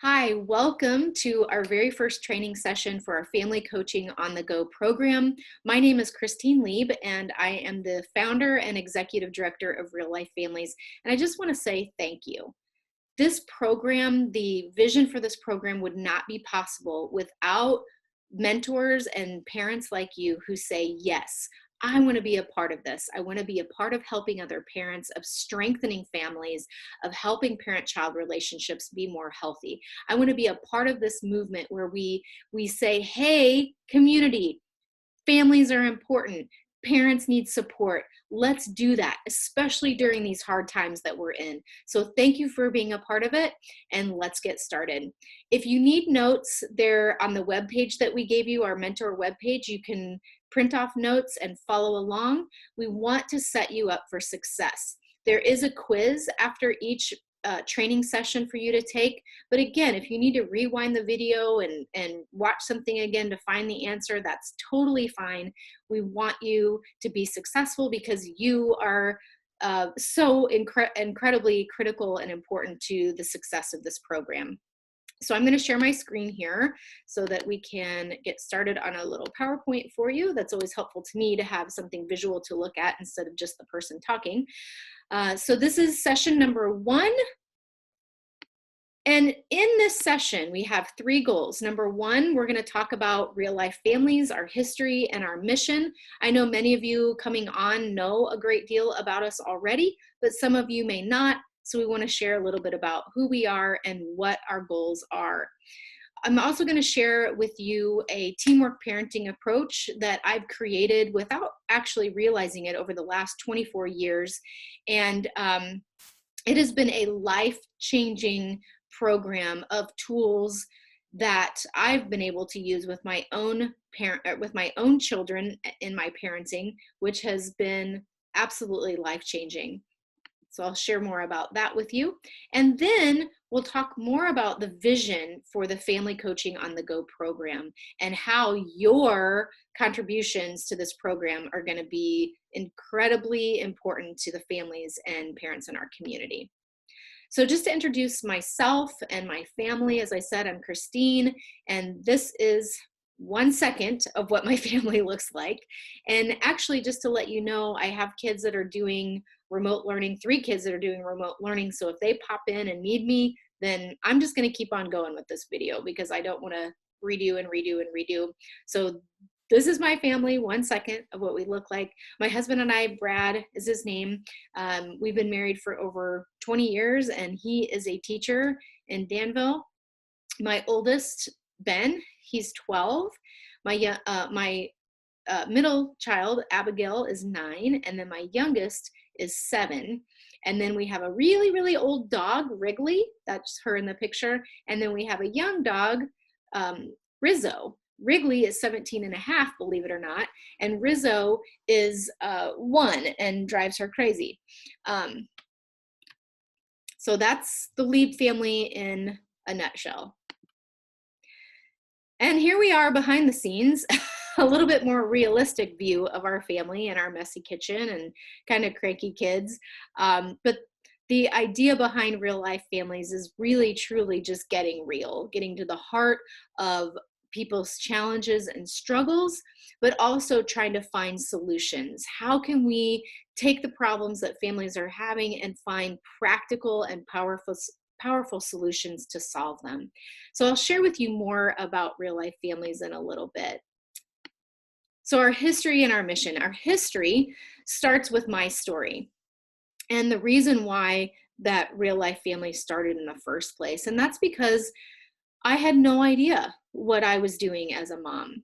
Hi, welcome to our very first training session for our Family Coaching on the Go program. My name is Christine Lieb, and I am the founder and executive director of Real Life Families. And I just want to say thank you. This program, the vision for this program would not be possible without mentors and parents like you who say, yes, I want to be a part of this. I want to be a part of helping other parents, of strengthening families, of helping parent-child relationships be more healthy. I want to be a part of this movement where we say, hey, community, families are important. Parents need support. Let's do that, especially during these hard times that we're in. So thank you for being a part of it, and let's get started. If you need notes, they're on the webpage that we gave you, our mentor webpage. You can print off notes and follow along. We want to set you up for success. There is a quiz after each training session for you to take. But again, if you need to rewind the video and watch something again to find the answer, that's totally fine. We want you to be successful because you are so incredibly critical and important to the success of this program. So I'm going to share my screen here so that we can get started on a little PowerPoint for you. That's always helpful to me to have something visual to look at instead of just the person talking. So this is session number 1. And in this session, we have 3 goals. Number 1, we're going to talk about real life families, our history, and our mission. I know many of you coming on know a great deal about us already, but some of you may not. So we want to share a little bit about who we are and what our goals are. I'm also going to share with you a teamwork parenting approach that I've created without actually realizing it over the last 24 years. And it has been a life-changing program of tools that I've been able to use with my own children in my parenting, which has been absolutely life-changing. So I'll share more about that with you. And then we'll talk more about the vision for the Family Coaching on the Go program and how your contributions to this program are going to be incredibly important to the families and parents in our community. So just to introduce myself and my family, as I said, I'm Christine, and this is 1 second of what my family looks like. And actually, just to let you know, I have kids that are doing remote learning, 3 kids that are doing remote learning. So if they pop in and need me, then I'm just going to keep on going with this video because I don't want to redo and redo and redo. So this is my family, 1 second of what we look like. My husband and I, Brad is his name. We've been married for over 20 years, and he is a teacher in Danville. My oldest, Ben, he's 12. My middle child, Abigail, is 9, and then my youngest is 7. And then we have a really, really old dog, Wrigley. That's her in the picture. And then we have a young dog, Rizzo. Wrigley is 17 and a half, believe it or not, and Rizzo is 1 and drives her crazy. So that's the Lieb family in a nutshell. And here we are behind the scenes, a little bit more realistic view of our family and our messy kitchen and kind of cranky kids. But the idea behind Real Life Families is really, truly just getting real, getting to the heart of people's challenges and struggles, but also trying to find solutions. How can we take the problems that families are having and find practical and powerful solutions to solve them? So I'll share with you more about Real Life Families in a little bit. So our history and our mission. Our history starts with my story and the reason why that Real Life Family started in the first place. And that's because I had no idea what I was doing as a mom.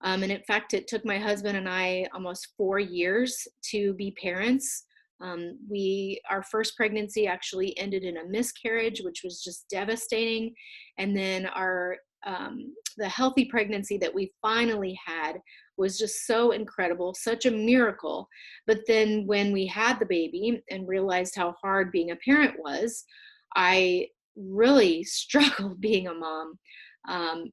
And in fact, it took my husband and I almost 4 years to be parents. Our first pregnancy actually ended in a miscarriage, which was just devastating. And then the healthy pregnancy that we finally had was just so incredible, such a miracle. But then when we had the baby and realized how hard being a parent was, I really struggled being a mom.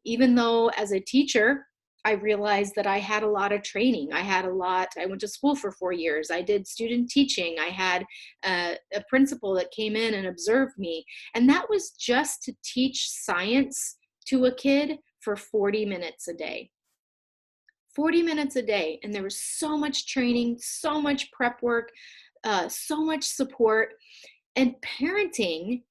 Even though as a teacher, I realized that I had a lot of training. I went to school for 4 years. I did student teaching. I had a principal that came in and observed me. And that was just to teach science to a kid for 40 minutes a day. 40 minutes a day. And there was so much training, so much prep work, so much support. And parenting,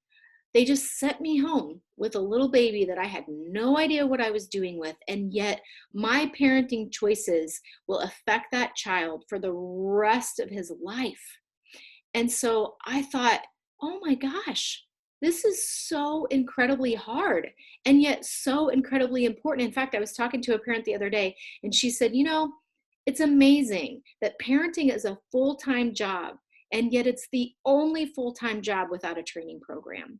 they just sent me home with a little baby that I had no idea what I was doing with. And yet my parenting choices will affect that child for the rest of his life. And so I thought, oh my gosh, this is so incredibly hard and yet so incredibly important. In fact, I was talking to a parent the other day and she said, it's amazing that parenting is a full-time job, and yet it's the only full-time job without a training program.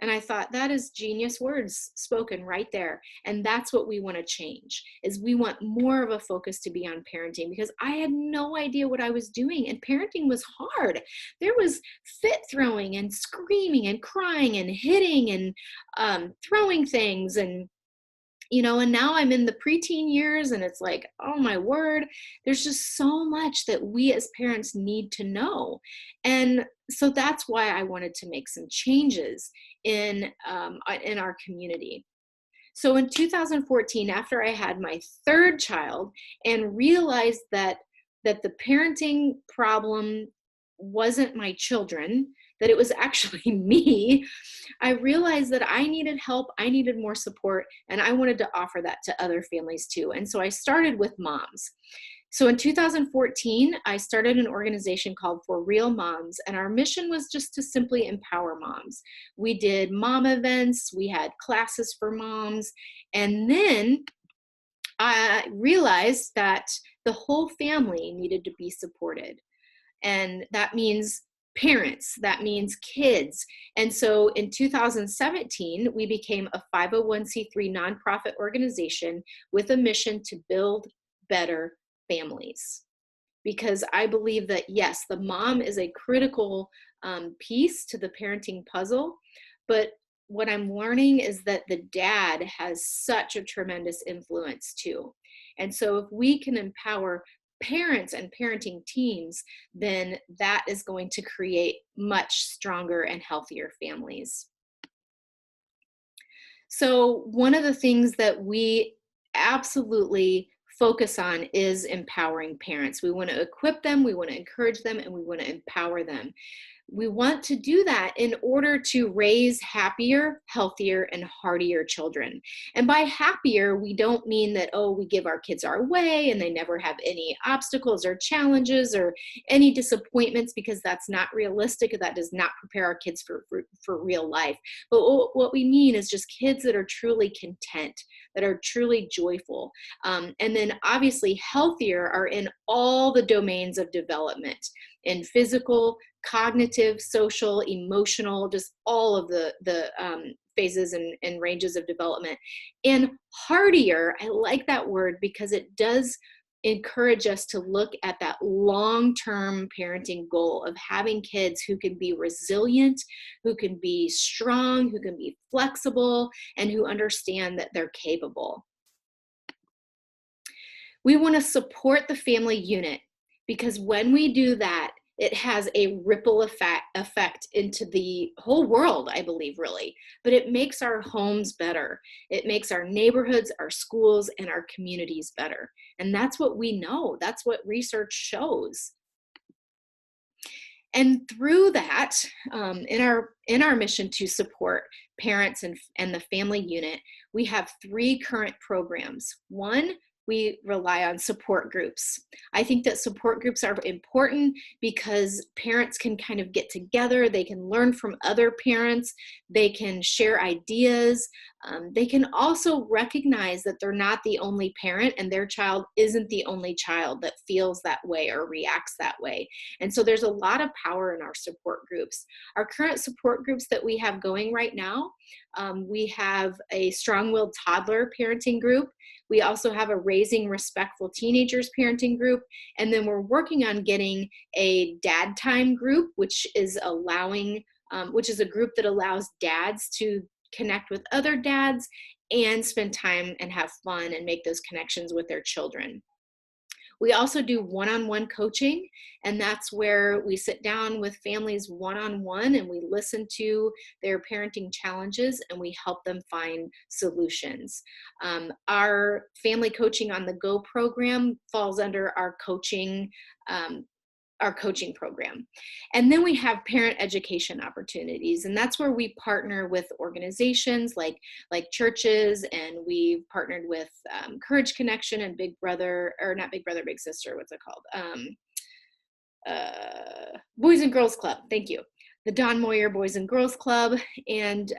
And I thought, that is genius words spoken right there. And that's what we want to change, is we want more of a focus to be on parenting, because I had no idea what I was doing. And parenting was hard. There was fit throwing and screaming and crying and hitting and throwing things. And now I'm in the preteen years, and it's like, oh my word, there's just so much that we as parents need to know. And so that's why I wanted to make some changes in our community. So in 2014, after I had my third child and realized that the parenting problem wasn't my children, that it was actually me, I realized that I needed help, I needed more support, and I wanted to offer that to other families too. And so I started with moms. So in 2014, I started an organization called For Real Moms, and our mission was just to simply empower moms. We did mom events, we had classes for moms, and then I realized that the whole family needed to be supported. And that means parents, that means kids. And so in 2017, we became a 501c3 nonprofit organization with a mission to build better families. Because I believe that, yes, the mom is a critical piece to the parenting puzzle, but what I'm learning is that the dad has such a tremendous influence too. And so if we can empower parents and parenting teams, then that is going to create much stronger and healthier families. So one of the things that we absolutely focus on is empowering parents. We want to equip them, we want to encourage them, and we want to empower them. We want to do that in order to raise happier, healthier, and heartier children. And by happier, we don't mean that, we give our kids our way and they never have any obstacles or challenges or any disappointments, because that's not realistic. That does not prepare our kids for real life. But what we mean is just kids that are truly content, that are truly joyful. And then obviously healthier are in all the domains of development, in physical, cognitive, social, emotional, just all of the phases and ranges of development. And heartier, I like that word because it does encourage us to look at that long-term parenting goal of having kids who can be resilient, who can be strong, who can be flexible, and who understand that they're capable. We want to support the family unit, because when we do that, it has a ripple effect into the whole world, I believe, really. But it makes our homes better. It makes our neighborhoods, our schools, and our communities better. And that's what we know. That's what research shows. And through that, in our mission to support parents and the family unit, we have 3 current programs. One, we rely on support groups. I think that support groups are important because parents can kind of get together, they can learn from other parents, they can share ideas, they can also recognize that they're not the only parent and their child isn't the only child that feels that way or reacts that way. And so there's a lot of power in our support groups. Our current support groups that we have going right now, we have a strong-willed toddler parenting group. We also have a Raising Respectful Teenagers parenting group. And then we're working on getting a dad time group, which is a group that allows dads to connect with other dads and spend time and have fun and make those connections with their children. We also do one-on-one coaching, and that's where we sit down with families one-on-one and we listen to their parenting challenges and we help them find solutions. Our Family Coaching on the Go program falls under our coaching program. And then we have parent education opportunities, and that's where we partner with organizations like churches, and we've partnered with Courage Connection and Big Brother, or not Big Brother, Big Sister, what's it called? Boys and Girls Club, thank you. The Don Moyer Boys and Girls Club, and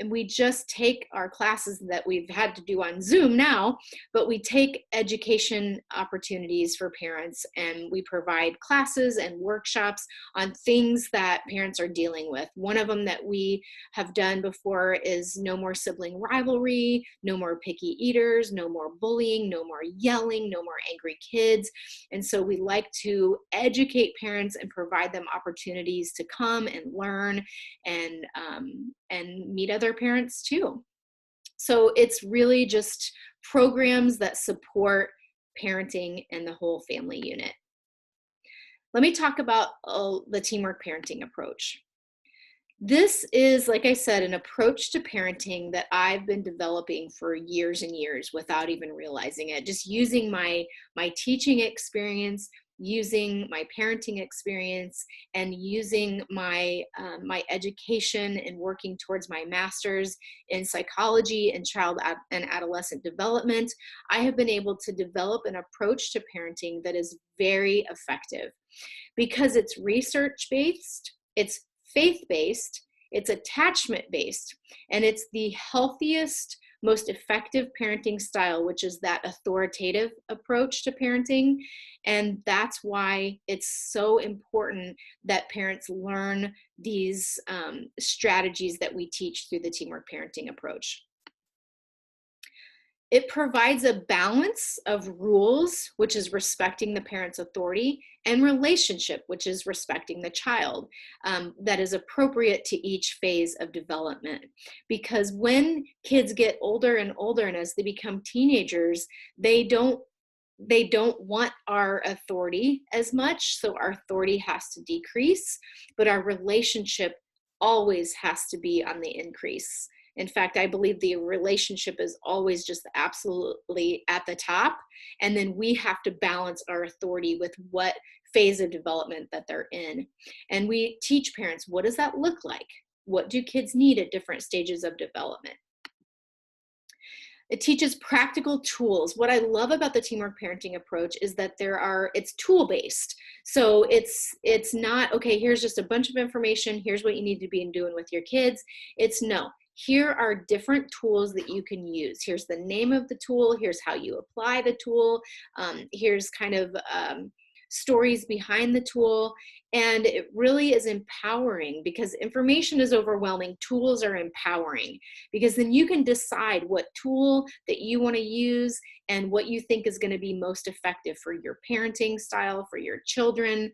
we just take our classes that we've had to do on Zoom now, but we take education opportunities for parents and we provide classes and workshops on things that parents are dealing with. One of them that we have done before is no more sibling rivalry, no more picky eaters, no more bullying, no more yelling, no more angry kids. And so we like to educate parents and provide them opportunities to come and learn and meet other parents too. So it's really just programs that support parenting and the whole family unit. Let me talk about the teamwork parenting approach. This is, like I said, an approach to parenting that I've been developing for years and years without even realizing it, just using my teaching experience, using my parenting experience, and using my education and working towards my master's in psychology and child and adolescent development. I have been able to develop an approach to parenting that is very effective because it's research-based, it's faith-based, it's attachment-based, and it's the healthiest, most effective parenting style, which is that authoritative approach to parenting. And that's why it's so important that parents learn these strategies that we teach through the teamwork parenting approach. It provides a balance of rules, which is respecting the parent's authority, and relationship, which is respecting the child, that is appropriate to each phase of development. Because when kids get older and older, and as they become teenagers, they don't want our authority as much, so our authority has to decrease, but our relationship always has to be on the increase. In fact, I believe the relationship is always just absolutely at the top, and then we have to balance our authority with what phase of development that they're in. And we teach parents, what does that look like? What do kids need at different stages of development? It teaches practical tools. What I love about the teamwork parenting approach is that it's tool-based. So it's not, okay, here's just a bunch of information, here's what you need to be doing with your kids. It's no, here are different tools that you can use. Here's the name of the tool, here's how you apply the tool, here's kind of stories behind the tool. And it really is empowering because information is overwhelming. Tools are empowering because then you can decide what tool that you want to use and what you think is going to be most effective for your parenting style, for your children,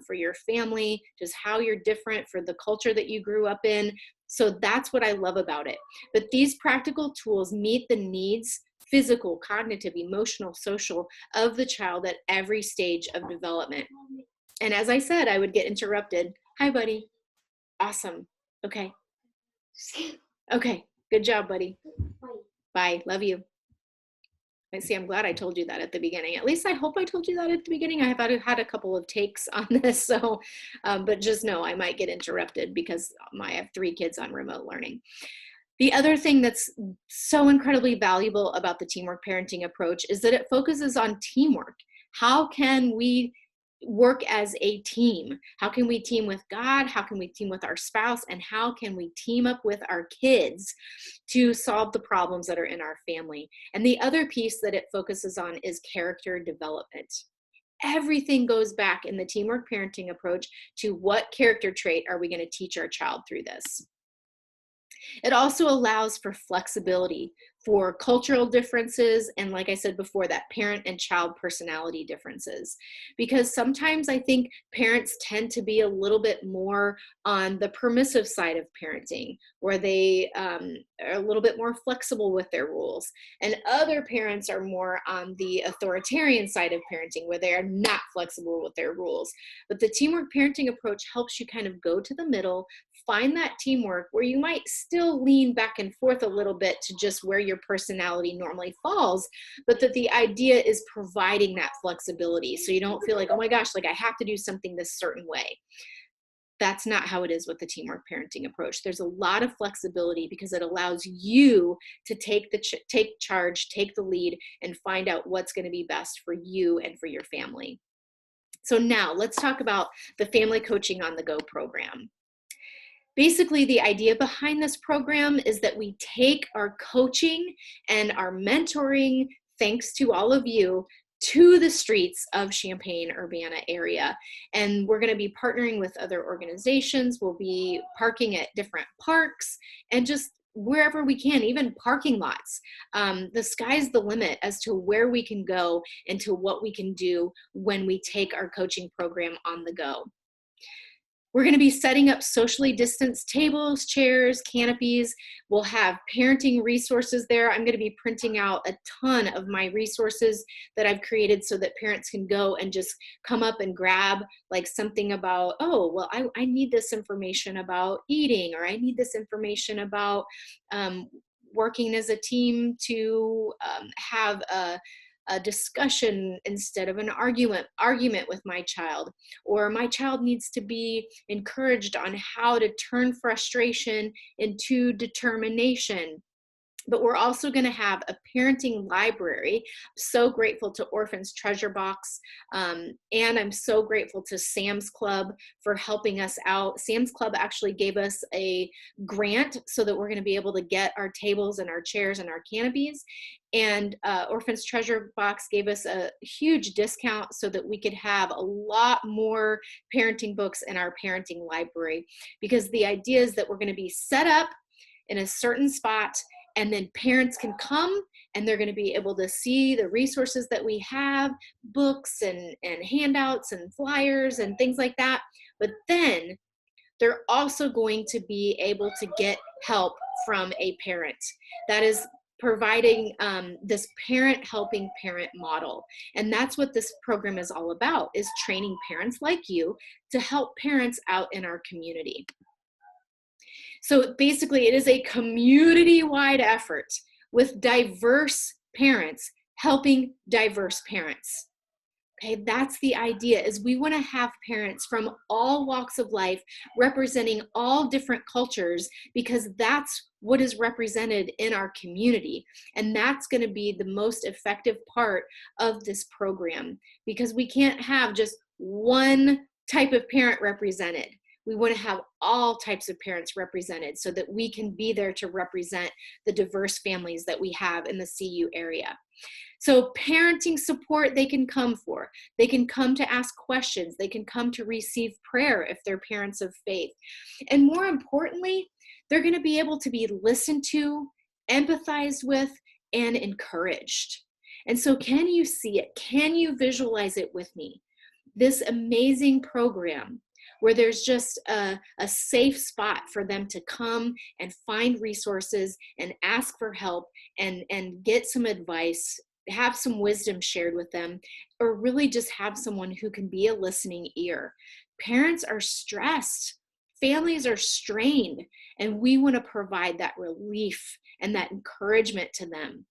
for your family, just how you're different for the culture that you grew up in. So that's what I love about it. But these practical tools meet the needs, physical, cognitive, emotional, social, of the child at every stage of development. And as I said, I would get interrupted. Hi, buddy. Awesome. Okay. Okay. Good job, buddy. Bye. Love you. I see. I'm glad I told you that at the beginning. At least I hope I told you that at the beginning. I have had a couple of takes on this. So, but just know I might get interrupted because I have 3 kids on remote learning. The other thing that's so incredibly valuable about the teamwork parenting approach is that it focuses on teamwork. How can we work as a team? How can we team with God? How can we team with our spouse? And how can we team up with our kids to solve the problems that are in our family? And the other piece that it focuses on is character development. Everything goes back in the teamwork parenting approach to what character trait are we going to teach our child through this. It also allows for flexibility for cultural differences, and like I said before, that parent and child personality differences. Because sometimes I think parents tend to be a little bit more on the permissive side of parenting, where they are a little bit more flexible with their rules. And other parents are more on the authoritarian side of parenting, where they are not flexible with their rules. But the teamwork parenting approach helps you kind of go to the middle, find that teamwork where you might still lean back and forth a little bit to just where your personality normally falls, but that the idea is providing that flexibility. So you don't feel like, oh my gosh, like I have to do something this certain way. That's not how it is with the teamwork parenting approach. There's a lot of flexibility because it allows you to take charge, take the lead, and find out what's going to be best for you and for your family. So now let's talk about the Family Coaching on the Go program. Basically, the idea behind this program is that we take our coaching and our mentoring, thanks to all of you, to the streets of Champaign-Urbana area. And we're going to be partnering with other organizations. We'll be parking at different parks and just wherever we can, even parking lots. The sky's the limit as to where we can go and to what we can do when we take our coaching program on the go. We're going to be setting up socially distanced tables, chairs, canopies. We'll have parenting resources there. I'm going to be printing out a ton of my resources that I've created so that parents can go and just come up and grab like something about, oh, well, I need this information about eating, or I need this information about working as a team to have a discussion instead of an argument with my child, or my child needs to be encouraged on how to turn frustration into determination. But we're also going to have a parenting library. So grateful to Orphans Treasure Box. And I'm so grateful to Sam's Club for helping us out. Sam's Club actually gave us a grant so that we're going to be able to get our tables and our chairs and our canopies. And Orphans Treasure Box gave us a huge discount so that we could have a lot more parenting books in our parenting library. Because the idea is that we're going to be set up in a certain spot, and then parents can come and they're going to be able to see the resources that we have, books and handouts and flyers and things like that. But then they're also going to be able to get help from a parent. That is providing this parent helping parent model. And that's what this program is all about, is training parents like you to help parents out in our community. So basically, it is a community-wide effort with diverse parents helping diverse parents. Okay, that's the idea, is we want to have parents from all walks of life representing all different cultures, because that's what is represented in our community. And that's going to be the most effective part of this program, because we can't have just one type of parent represented. We want to have all types of parents represented so that we can be there to represent the diverse families that we have in the CU area. So parenting support they can come for. They can come to ask questions. They can come to receive prayer if they're parents of faith. And more importantly, they're going to be able to be listened to, empathized with, and encouraged. And so can you see it? Can you visualize it with me? This amazing program where there's just a safe spot for them to come and find resources and ask for help and get some advice, have some wisdom shared with them, or really just have someone who can be a listening ear. Parents are stressed, families are strained, and we want to provide that relief and that encouragement to them.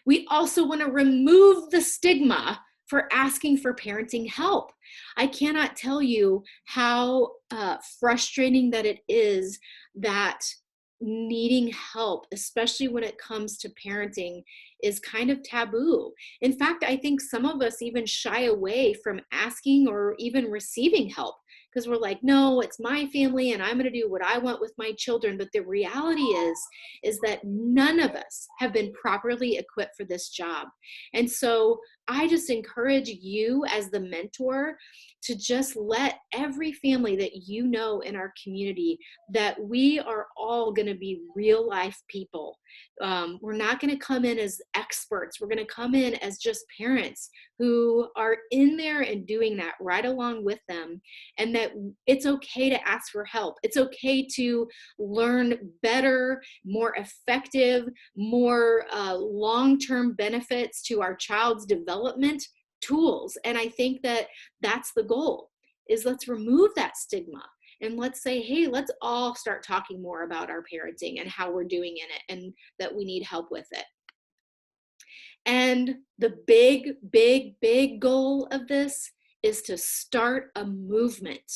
We also want to remove the stigma for asking for parenting help. I cannot tell you how frustrating that it is that needing help, especially when it comes to parenting, is kind of taboo. In fact, I think some of us even shy away from asking or even receiving help, because we're like, no, it's my family and I'm going to do what I want with my children. But the reality is that none of us have been properly equipped for this job. And so I just encourage you as the mentor to just let every family that you know in our community that we are all going to be real life people. We're not going to come in as experts. We're going to come in as just parents who are in there and doing that right along with them. And that it's okay to ask for help. It's okay to learn better, more effective, more long-term benefits to our child's development tools. And I think that that's the goal, is let's remove that stigma and let's say, hey, let's all start talking more about our parenting and how we're doing in it and that we need help with it. And the big goal of this is to start a movement.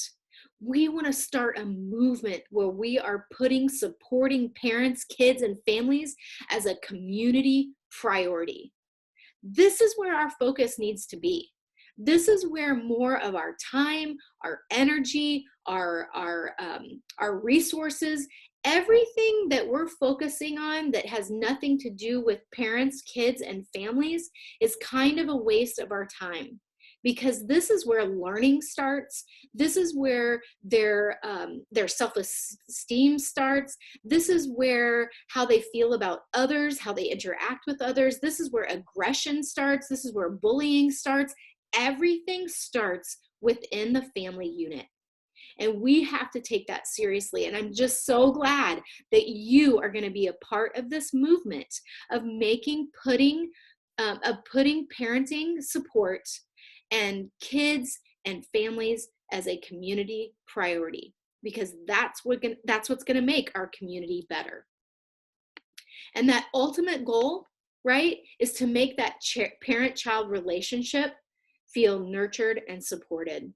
We want to start a movement where we are supporting parents, kids, and families as a community priority. This is where our focus needs to be. This is where more of our time, our energy, our resources, everything that we're focusing on that has nothing to do with parents, kids, and families is kind of a waste of our time. Because this is where learning starts. This is where their self-esteem starts. This is where how they feel about others, how they interact with others. This is where aggression starts. This is where bullying starts. Everything starts within the family unit. And we have to take that seriously. And I'm just so glad that you are going to be a part of this movement of putting parenting support and kids and families as a community priority, because that's what's going to make our community better. And that ultimate goal, right, is to make that parent-child relationship feel nurtured and supported,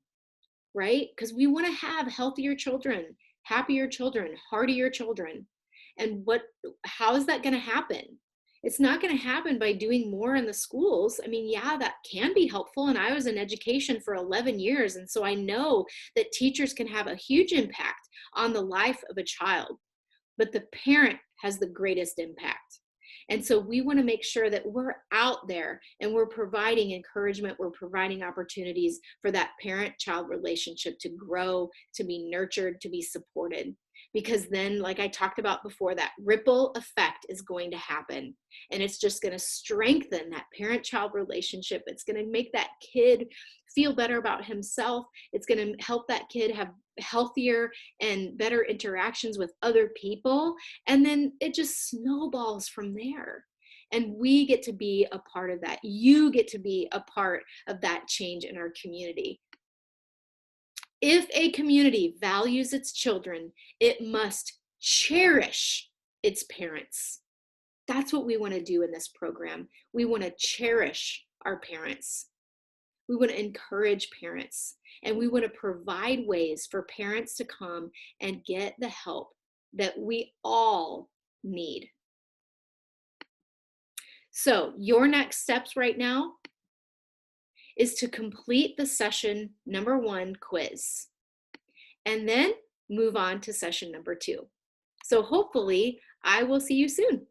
right? Because we want to have healthier children, happier children, heartier children. And how is that going to happen? It's not going to happen by doing more in the schools. I mean, yeah, that can be helpful. And I was in education for 11 years. And so I know that teachers can have a huge impact on the life of a child, but the parent has the greatest impact. And so we want to make sure that we're out there and we're providing encouragement, we're providing opportunities for that parent-child relationship to grow, to be nurtured, to be supported. Because then, like I talked about before, that ripple effect is going to happen. And it's just going to strengthen that parent-child relationship. It's going to make that kid feel better about himself. It's going to help that kid have healthier and better interactions with other people. And then it just snowballs from there. And we get to be a part of that. You get to be a part of that change in our community. If a community values its children, it must cherish its parents. That's what we want to do in this program. We want to cherish our parents. We want to encourage parents, and we want to provide ways for parents to come and get the help that we all need. So your next steps right now is to complete the session number 1 quiz, and then move on to session number 2. So hopefully I will see you soon.